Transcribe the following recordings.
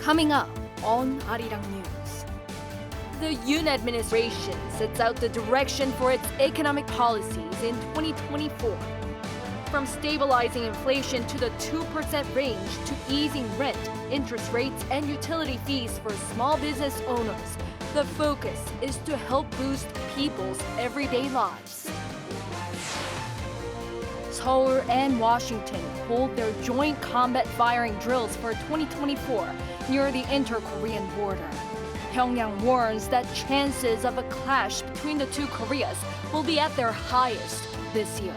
Coming up on Arirang News. The Yoon administration sets out the direction for its economic policies in 2024. From stabilizing inflation to the 2% range to easing rent, interest rates, and utility fees for small business owners, the focus is to help boost people's everyday lives. Seoul and Washington hold their joint combat firing drills for 2024 near the inter-Korean border. Pyongyang warns that chances of a clash between the two Koreas will be at their highest this year.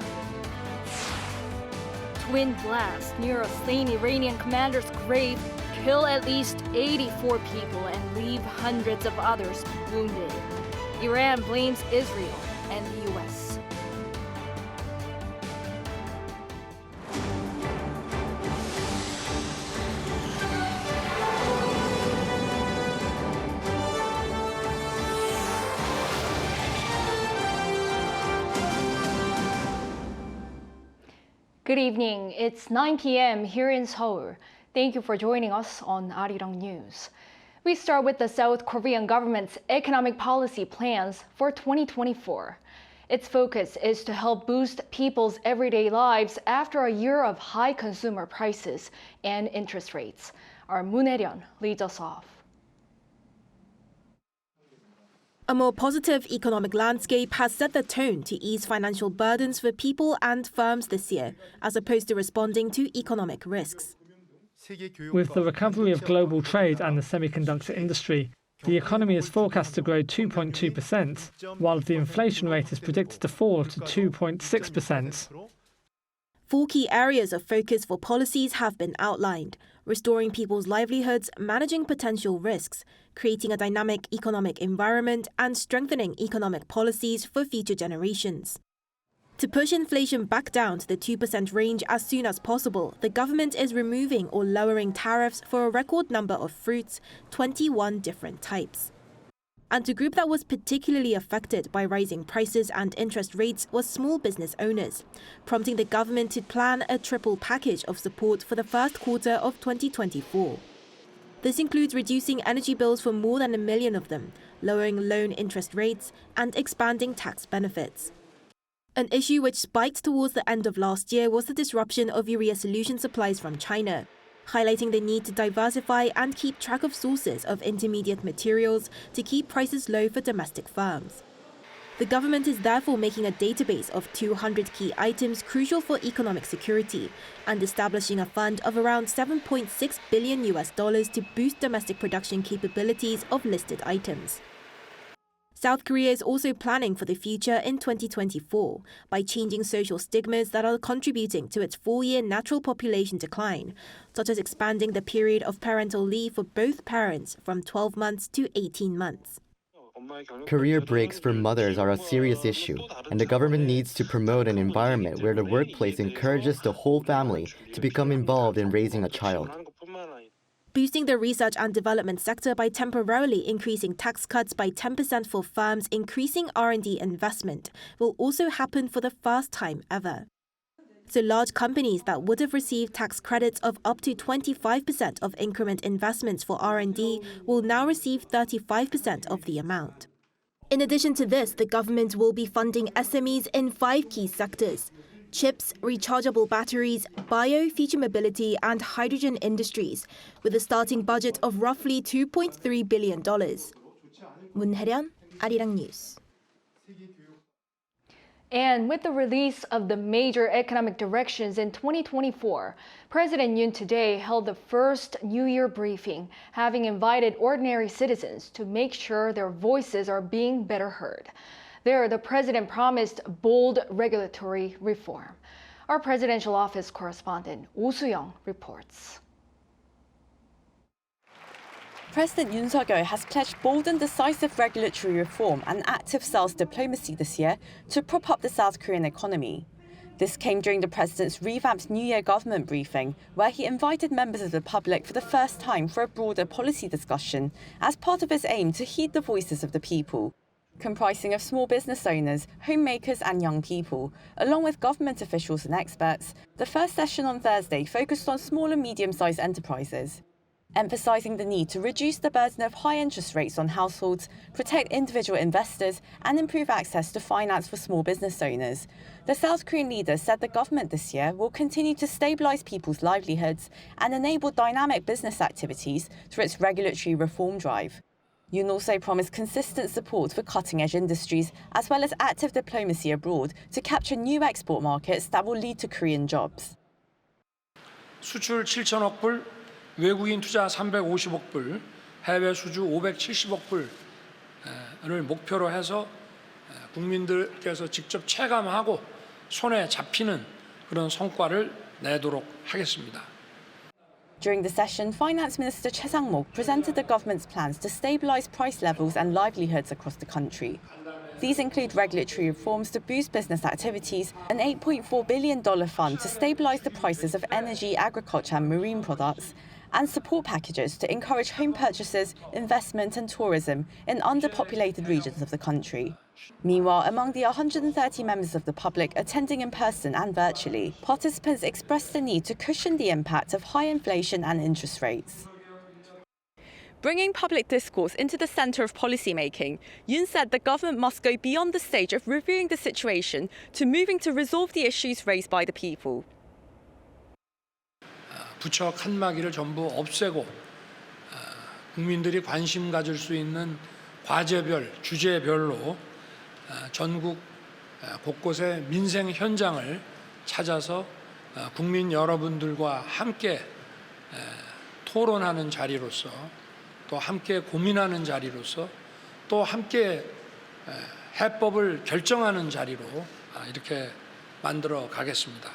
Twin blasts near a slain Iranian commander's grave kill at least 84 people and leave hundreds of others wounded. Iran blames Israel and the U.S. Good evening. It's 9 p.m. here in Seoul. Thank you for joining us on Arirang News. We start with the South Korean government's economic policy plans for 2024. Its focus is to help boost people's everyday lives after a year of high consumer prices and interest rates. Our Moon Hae-ryun leads us off. A more positive economic landscape has set the tone to ease financial burdens for people and firms this year, as opposed to responding to economic risks. With the recovery of global trade and the semiconductor industry, the economy is forecast to grow 2.2%, while the inflation rate is predicted to fall to 2.6%. 4 key areas of focus for policies have been outlined: restoring people's livelihoods, managing potential risks, creating a dynamic economic environment, and strengthening economic policies for future generations. To push inflation back down to the 2% range as soon as possible, the government is removing or lowering tariffs for a record number of fruits, 21 different types. And the group that was particularly affected by rising prices and interest rates was small business owners, prompting the government to plan a triple package of support for the first quarter of 2024. This includes reducing energy bills for more than 1 million of them, lowering loan interest rates, and expanding tax benefits. An issue which spiked towards the end of last year was the disruption of urea solution supplies from China, highlighting the need to diversify and keep track of sources of intermediate materials to keep prices low for domestic firms. The government is therefore making a database of 200 key items crucial for economic security and establishing a fund of around $7.6 billion to boost domestic production capabilities of listed items. South Korea is also planning for the future in 2024 by changing social stigmas that are contributing to its 4-year natural population decline, such as expanding the period of parental leave for both parents from 12 months to 18 months. Career breaks for mothers are a serious issue, and the government needs to promote an environment where the workplace encourages the whole family to become involved in raising a child. Boosting the research and development sector by temporarily increasing tax cuts by 10% for firms increasing R&D investment will also happen for the first time ever. So large companies that would have received tax credits of up to 25% of increment investments for R&D will now receive 35% of the amount. In addition to this, the government will be funding SMEs in 5 key sectors: chips, rechargeable batteries, bio, future mobility, and hydrogen industries, with a starting budget of roughly $2.3 billion. Moon Hae-ryun, Arirang News. And with the release of the major economic directions in 2024, President Yoon today held the first New Year briefing, having invited ordinary citizens to make sure their voices are being better heard. There, the president promised bold regulatory reform. Our presidential office correspondent Oh Soo-young reports. President Yoon Suk-yeol has pledged bold and decisive regulatory reform and active sales diplomacy this year to prop up the South Korean economy. This came during the president's revamped New Year government briefing, where he invited members of the public for the first time for a broader policy discussion as part of his aim to heed the voices of the people. Comprising of small business owners, homemakers and young people, along with government officials and experts, the first session on Thursday focused on small and medium-sized enterprises. emphasizing the need to reduce the burden of high interest rates on households, protect individual investors, and improve access to finance for small business owners. The South Korean leader said the government this year will continue to stabilize people's livelihoods and enable dynamic business activities through its regulatory reform drive. Yoon also promised consistent support for cutting-edge industries, as well as active diplomacy abroad to capture new export markets that will lead to Korean jobs. 수출 7천억 불, 외국인 투자 350억 불, 해외 수주 570억 불을 목표로 해서 국민들께서 직접 체감하고 손에 잡히는 그런 성과를 내도록 하겠습니다. During the session, Finance Minister Choi Sang-mok presented the government's plans to stabilize price levels and livelihoods across the country. These include regulatory reforms to boost business activities, an $8.4 billion fund to stabilize the prices of energy, agriculture and marine products, and support packages to encourage home purchases, investment and tourism in underpopulated regions of the country. Meanwhile, among the 130 members of the public attending in person and virtually, participants expressed the need to cushion the impact of high inflation and interest rates. Bringing public discourse into the centre of policymaking, Yoon said the government must go beyond the stage of reviewing the situation to moving to resolve the issues raised by the people. 부처 칸막이를 전부 없애고 국민들이 관심 가질 수 있는 과제별, 주제별로 전국 곳곳의 민생 현장을 찾아서 국민 여러분들과 함께 토론하는 자리로서 또 함께 고민하는 자리로서 또 함께 해법을 결정하는 자리로 이렇게 만들어 가겠습니다.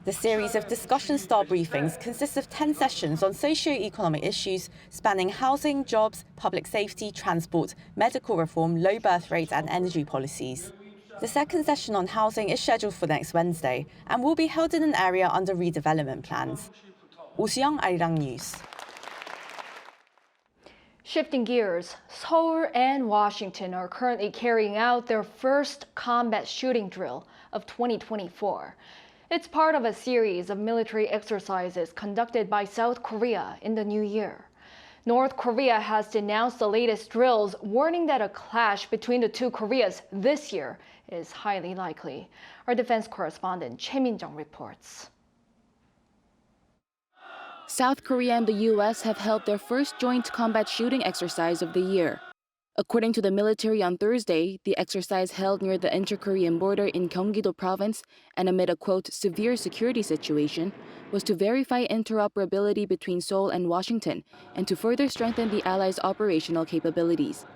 The series of discussion-style briefings consists of 10 sessions on socio-economic issues spanning housing, jobs, public safety, transport, medical reform, low birth rates and energy policies. The second session on housing is scheduled for next Wednesday and will be held in an area under redevelopment plans. Oh Soo-young, Arirang News. Shifting gears, Seoul and Washington are currently carrying out their first combat shooting drill of 2024. It's part of a series of military exercises conducted by South Korea in the new year. North Korea has denounced the latest drills, warning that a clash between the two Koreas this year is highly likely. Our defense correspondent Choi Min-jung reports. South Korea and the U.S. have held their first joint combat shooting exercise of the year. According to the military on Thursday, the exercise held near the inter-Korean border in Gyeonggi-do province and amid a, quote, severe security situation, was to verify interoperability between Seoul and Washington and to further strengthen the allies' operational capabilities.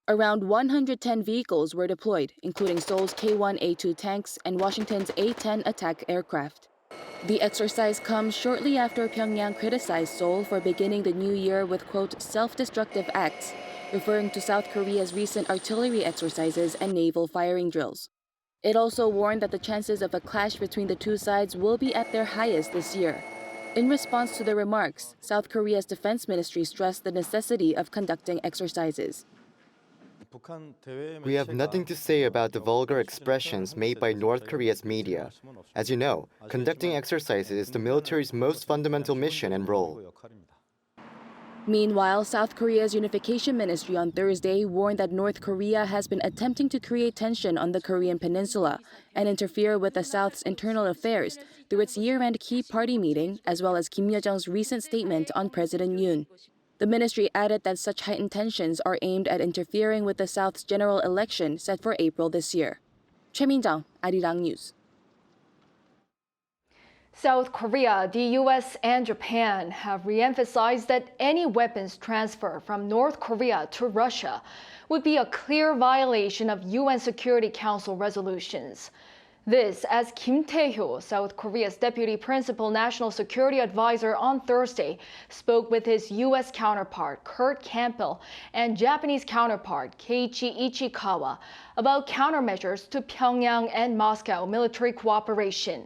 Around 110 vehicles were deployed, including Seoul's K-1A2 tanks and Washington's A-10 attack aircraft. The exercise comes shortly after Pyongyang criticized Seoul for beginning the new year with, quote, self-destructive acts, referring to South Korea's recent artillery exercises and naval firing drills. It also warned that the chances of a clash between the two sides will be at their highest this year. In response to the remarks, South Korea's defense ministry stressed the necessity of conducting exercises. We have nothing to say about the vulgar expressions made by North Korea's media. As you know, conducting exercises is the military's most fundamental mission and role. Meanwhile, South Korea's unification ministry on Thursday warned that North Korea has been attempting to create tension on the Korean peninsula and interfere with the South's internal affairs through its year-end key party meeting, as well as Kim Yo-jong's recent statement on President Yoon. The ministry added that such heightened tensions are aimed at interfering with the South's general election set for April this year. Choi Min-jung, Arirang News. South Korea, the US, and Japan have re-emphasized that any weapons transfer from North Korea to Russia would be a clear violation of UN Security Council resolutions. This as Kim Tae-hyo, South Korea's Deputy Principal National Security Advisor on Thursday, spoke with his US counterpart Kurt Campbell and Japanese counterpart Keiichi Ishikawa about countermeasures to Pyongyang and Moscow military cooperation.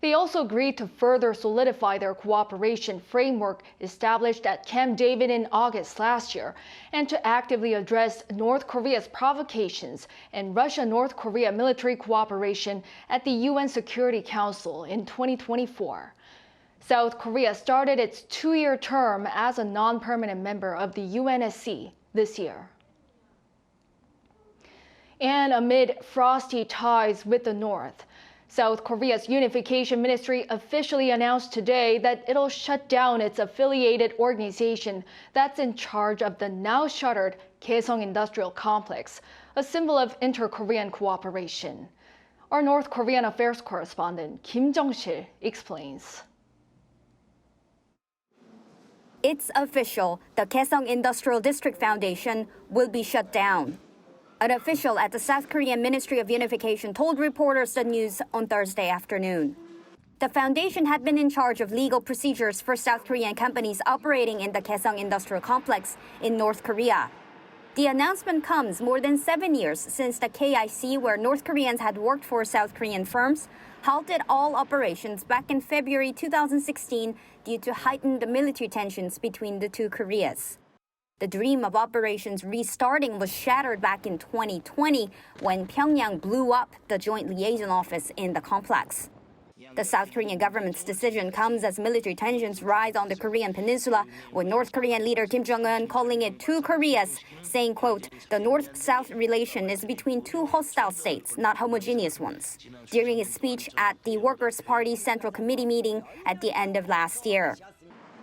They also agreed to further solidify their cooperation framework established at Camp David in August last year and to actively address North Korea's provocations and Russia-North Korea military cooperation at the UN Security Council in 2024. South Korea started its 2-year term as a non-permanent member of the UNSC this year. And amid frosty ties with the North, South Korea's Unification Ministry officially announced today that it'll shut down its affiliated organization that's in charge of the now shuttered Kaesong Industrial Complex, a symbol of inter-Korean cooperation. Our North Korean affairs correspondent Kim Jong-sil explains. It's official. The Kaesong Industrial District Foundation will be shut down. An official at the South Korean Ministry of Unification told reporters the news on Thursday afternoon. The foundation had been in charge of legal procedures for South Korean companies operating in the Kaesong Industrial Complex in North Korea. The announcement comes more than 7 years since the KIC, where North Koreans had worked for South Korean firms, halted all operations back in February 2016 due to heightened military tensions between the two Koreas. The dream of operations restarting was shattered back in 2020 when Pyongyang blew up the Joint Liaison Office in the complex. The South Korean government's decision comes as military tensions rise on the Korean peninsula, with North Korean leader Kim Jong-un calling it two Koreas, saying, quote, "The North-South relation is between two hostile states, not homogeneous ones," during his speech at the Workers' Party Central Committee meeting at the end of last year.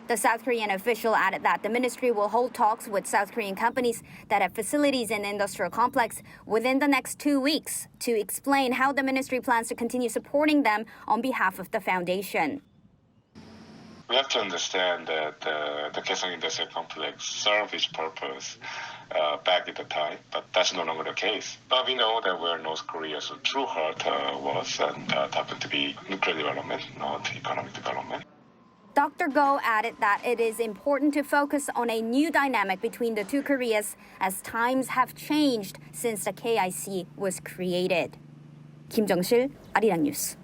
The South Korean official added that the ministry will hold talks with South Korean companies that have facilities in the industrial complex within the next 2 weeks to explain how the ministry plans to continue supporting them on behalf of the foundation. We have to understand that the Kaesong Industrial Complex served its purpose back at the time, but that's no longer the case. But we know that where North Korea's true heart was, and that happened to be nuclear development, not economic development. Dr. Go added that it is important to focus on a new dynamic between the two Koreas as times have changed since the KIC was created. Kim Jong-sil, Arirang News.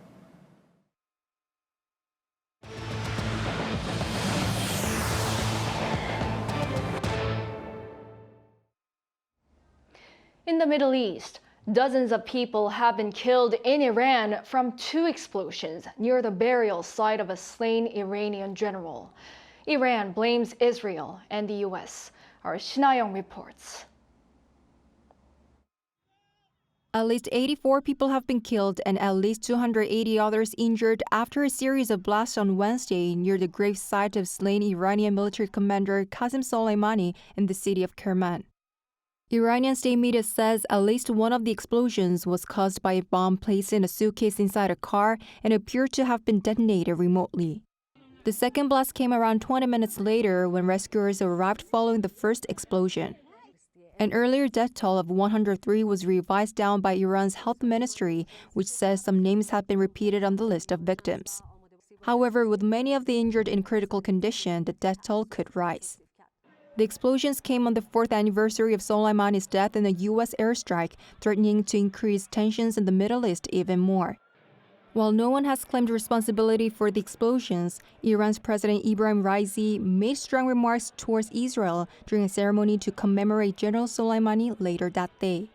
In the Middle East, dozens of people have been killed in Iran from 2 explosions near the burial site of a slain Iranian general. Iran blames Israel and the U.S. Our Shinayong reports. At least 84 people have been killed and at least 280 others injured after a series of blasts on Wednesday near the grave site of slain Iranian military commander Qasem Soleimani in the city of Kerman. Iranian state media says at least one of the explosions was caused by a bomb placed in a suitcase inside a car and appeared to have been detonated remotely. The second blast came around 20 minutes later when rescuers arrived following the first explosion. An earlier death toll of 103 was revised down by Iran's health ministry, which says some names have been repeated on the list of victims. However, with many of the injured in critical condition, the death toll could rise. The explosions came on the 4th anniversary of Soleimani's death in a U.S. airstrike, threatening to increase tensions in the Middle East even more. While no one has claimed responsibility for the explosions, Iran's President Ibrahim Raisi made strong remarks towards Israel during a ceremony to commemorate General Soleimani later that day.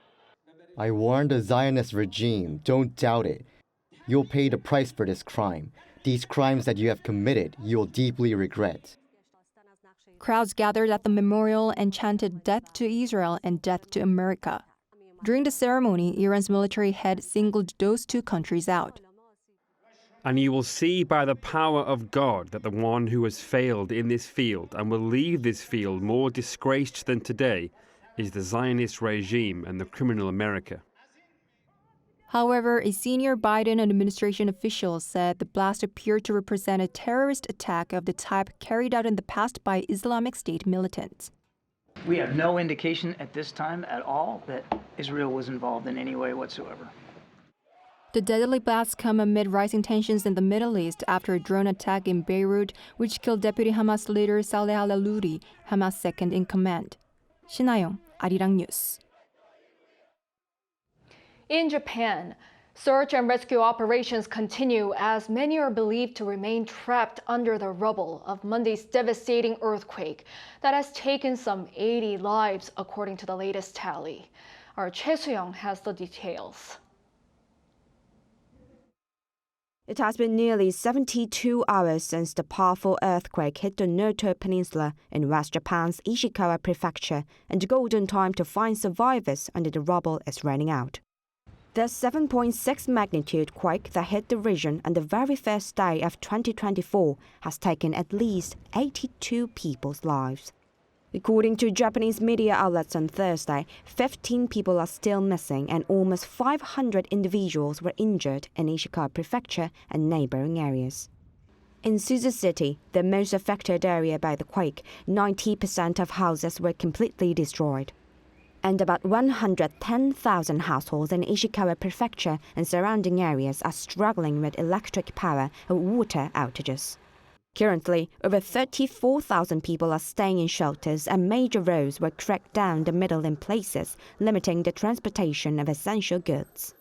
I warned the Zionist regime, don't doubt it. You'll pay the price for this crime. These crimes that you have committed, you'll deeply regret. Crowds gathered at the memorial and chanted "Death to Israel" and "Death to America." During the ceremony, Iran's military head singled those 2 countries out. And you will see by the power of God that the one who has failed in this field and will leave this field more disgraced than today is the Zionist regime and the criminal America. However, a senior Biden administration official said the blast appeared to represent a terrorist attack of the type carried out in the past by Islamic State militants. We have no indication at this time at all that Israel was involved in any way whatsoever. The deadly blasts come amid rising tensions in the Middle East after a drone attack in Beirut, which killed Deputy Hamas leader Saleh al-Aluri, Hamas' second in command. Shinayong, Arirang News. In Japan, search and rescue operations continue as many are believed to remain trapped under the rubble of Monday's devastating earthquake that has taken some 80 lives, according to the latest tally. Our Choi Soo-young has the details. It has been nearly 72 hours since the powerful earthquake hit the Noto Peninsula in West Japan's Ishikawa prefecture, and the golden time to find survivors under the rubble is running out. The 7.6 magnitude quake that hit the region on the very first day of 2024 has taken at least 82 people's lives. According to Japanese media outlets on Thursday, 15 people are still missing and almost 500 individuals were injured in Ishikawa Prefecture and neighboring areas. In Suzu City, the most affected area by the quake, 90% of houses were completely destroyed. And about 110,000 households in Ishikawa Prefecture and surrounding areas are struggling with electric power and water outages. Currently, over 34,000 people are staying in shelters and major roads were cracked down the middle in places, limiting the transportation of essential goods.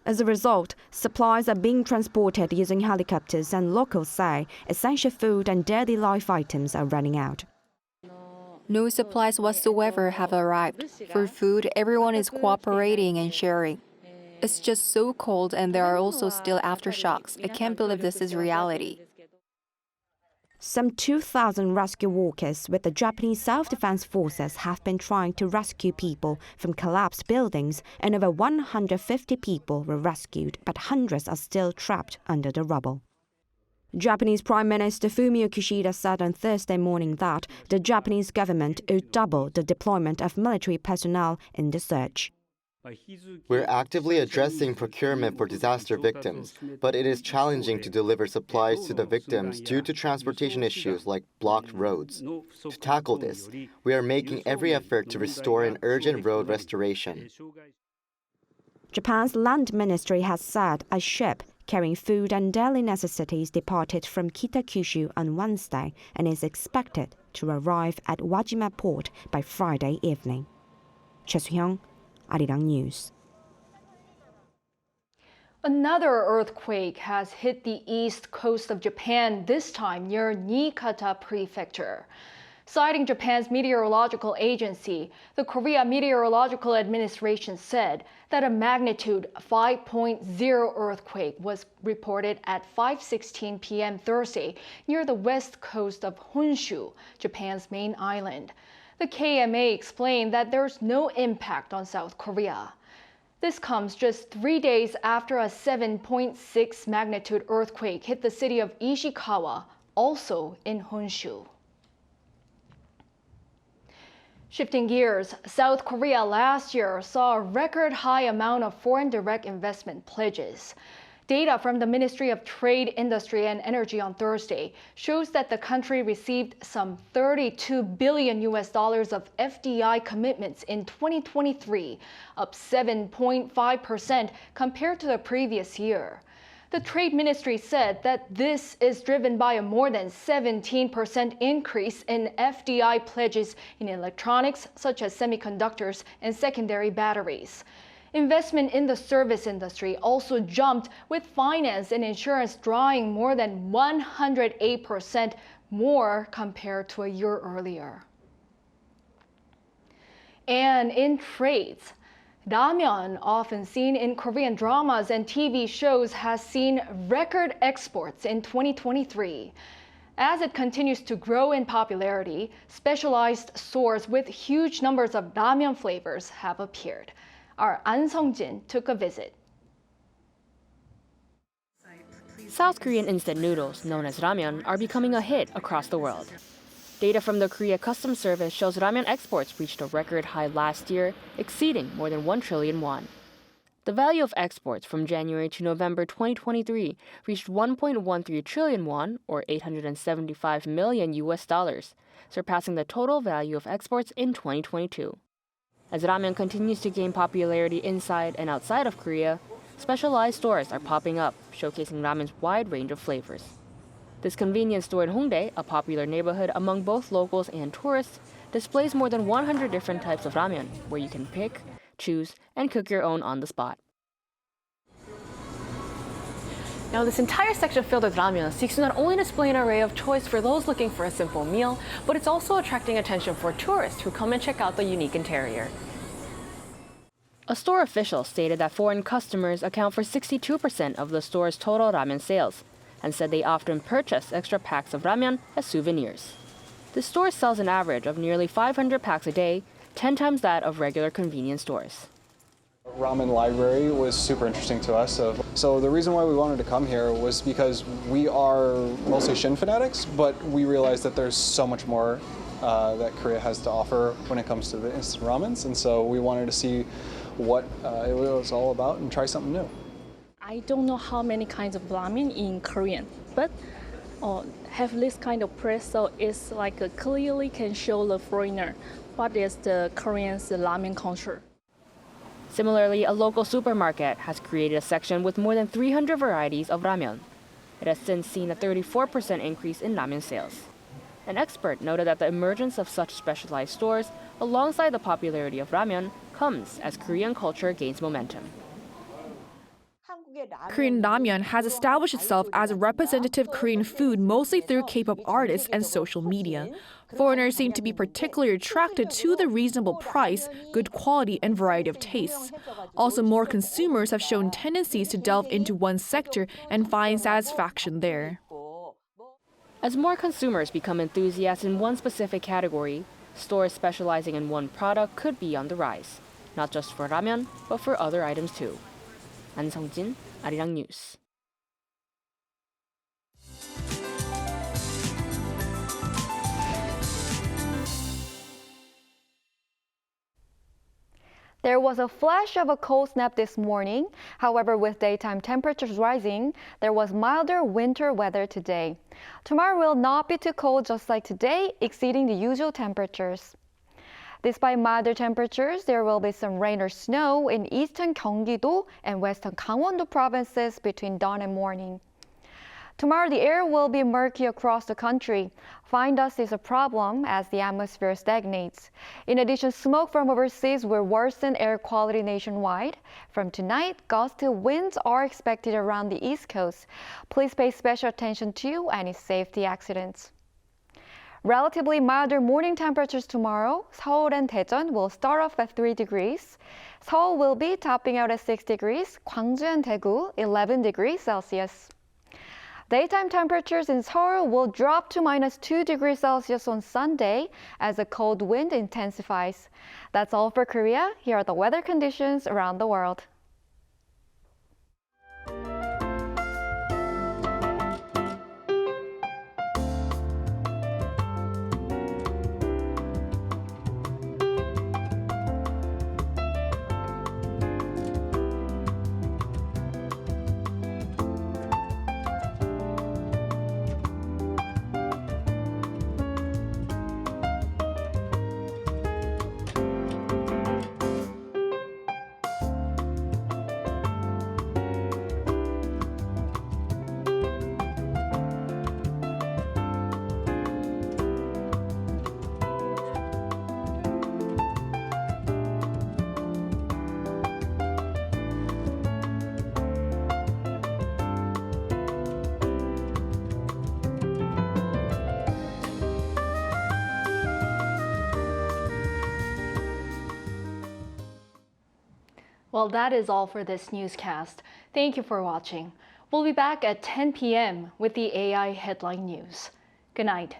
As a result, supplies are being transported using helicopters and locals say essential food and daily life items are running out. No supplies whatsoever have arrived. For food, everyone is cooperating and sharing. It's just so cold and there are also still aftershocks. I can't believe this is reality. Some 2,000 rescue workers with the Japanese Self-Defense Forces have been trying to rescue people from collapsed buildings, and over 150 people were rescued, but hundreds are still trapped under the rubble. Japanese Prime Minister Fumio Kishida said on Thursday morning that the Japanese government would double the deployment of military personnel in the search. We're actively addressing procurement for disaster victims, but it is challenging to deliver supplies to the victims due to transportation issues like blocked roads. To tackle this, we are making every effort to restore an urgent road restoration. Japan's Land Ministry has said a ship carrying food and daily necessities departed from Kitakyushu on Wednesday and is expected to arrive at Wajima port by Friday evening. Choi Soo-hyung, Arirang News. Another earthquake has hit the east coast of Japan, this time near Niigata Prefecture. Citing Japan's meteorological agency, the Korea Meteorological Administration said that a magnitude 5.0 earthquake was reported at 5:16 p.m. Thursday near the west coast of Honshu, Japan's main island. The KMA explained that there's no impact on South Korea. This comes just 3 days after a 7.6 magnitude earthquake hit the city of Ishikawa, also in Honshu. Shifting gears, South Korea last year saw a record high amount of foreign direct investment pledges. Data from the Ministry of Trade, Industry and Energy on Thursday shows that the country received some $32 billion of FDI commitments in 2023, up 7.5% compared to the previous year. The Trade Ministry said that this is driven by a more than 17% increase in FDI pledges in electronics such as semiconductors and secondary batteries. Investment in the service industry also jumped, with finance and insurance drawing more than 108% more compared to a year earlier. And in trades, ramyeon, often seen in Korean dramas and TV shows, has seen record exports in 2023. As it continues to grow in popularity, specialized stores with huge numbers of ramyeon flavors have appeared. Our An Sung-jin took a visit. South Korean instant noodles, known as ramyeon, are becoming a hit across the world. Data from the Korea Customs Service shows ramyeon exports reached a record high last year, exceeding more than 1 trillion won. The value of exports from January to November 2023 reached 1.13 trillion won, or $875 million, surpassing the total value of exports in 2022. As ramyeon continues to gain popularity inside and outside of Korea, specialized stores are popping up, showcasing ramen's wide range of flavors. This convenience store in Hongdae, a popular neighborhood among both locals and tourists, displays more than 100 different types of ramyeon, where you can pick, choose, and cook your own on the spot. Now, this entire section filled with ramyeon seeks to not only display an array of choice for those looking for a simple meal, but it's also attracting attention for tourists who come and check out the unique interior. A store official stated that foreign customers account for 62% of the store's total ramen sales, and said they often purchase extra packs of ramen as souvenirs. The store sells an average of nearly 500 packs a day, 10 times that of regular convenience stores. Ramen library was super interesting to us. So the reason why we wanted to come here was because we are mostly Shin fanatics, but we realized that there's so much more that Korea has to offer when it comes to the instant ramens, and so we wanted to see what it was all about and try something new. I don't know how many kinds of ramen in Korean, but have this kind of press, so it's like clearly can show the foreigner what is the Korean's ramen culture. Similarly, a local supermarket has created a section with more than 300 varieties of ramyeon. It has since seen a 34% increase in ramen sales. An expert noted that the emergence of such specialized stores, alongside the popularity of ramyeon, comes as Korean culture gains momentum. Korean ramyeon has established itself as a representative Korean food mostly through K-pop artists and social media. Foreigners seem to be particularly attracted to the reasonable price, good quality, and variety of tastes. Also, more consumers have shown tendencies to delve into one sector and find satisfaction there. As more consumers become enthusiasts in one specific category, stores specializing in one product could be on the rise, not just for ramen, but for other items too. An Sung-jin, Arirang News. There was a flash of a cold snap this morning. However, with daytime temperatures rising, there was milder winter weather today. Tomorrow will not be too cold just like today, exceeding the usual temperatures. Despite milder temperatures, there will be some rain or snow in eastern Gyeonggi-do and western Gangwon-do provinces between dawn and morning. Tomorrow, the air will be murky across the country. Fine dust is a problem as the atmosphere stagnates. In addition, smoke from overseas will worsen air quality nationwide. From tonight, gusty winds are expected around the East Coast. Please pay special attention to any safety accidents. Relatively milder morning temperatures tomorrow. Seoul and Daejeon will start off at 3 degrees. Seoul will be topping out at 6 degrees. Gwangju and Daegu, 11 degrees Celsius. Daytime temperatures in Seoul will drop to -2 degrees Celsius on Sunday as a cold wind intensifies. That's all for Korea. Here are the weather conditions around the world. Well, that is all for this newscast. Thank you for watching. We'll be back at 10 p.m. with the AI headline news. Good night.